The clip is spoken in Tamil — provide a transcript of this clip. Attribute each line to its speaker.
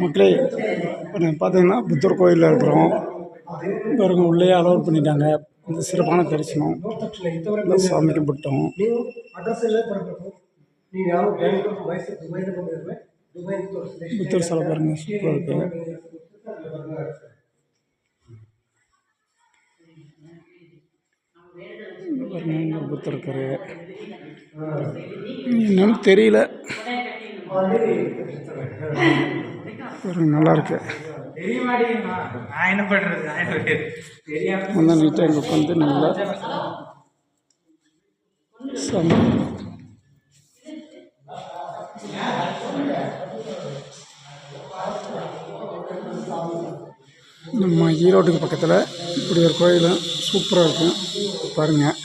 Speaker 1: மக்களே, இப்போ பார்த்தீங்கன்னா புத்தர் கோயிலில் இருக்கிறோம். பாருங்க, உள்ளே அலோட் பண்ணிட்டாங்க. இந்த சிறப்பான தரிசனம் சாமி கும்பிட்டோம். புத்தர் சிலை பாருங்க, சூப்பராக இருக்கு. பாருங்க, புத்தர் இருக்காரு. என்னன்னு தெரியல, நல்லா இருக்கு. நல்லா நீட்டாக இங்கே உட்காந்து நல்லா நம்ம ஈரோட்டுக்கு பக்கத்தில் இப்படி ஒரு கோயில் சூப்பராக இருக்கும் பாருங்கள்.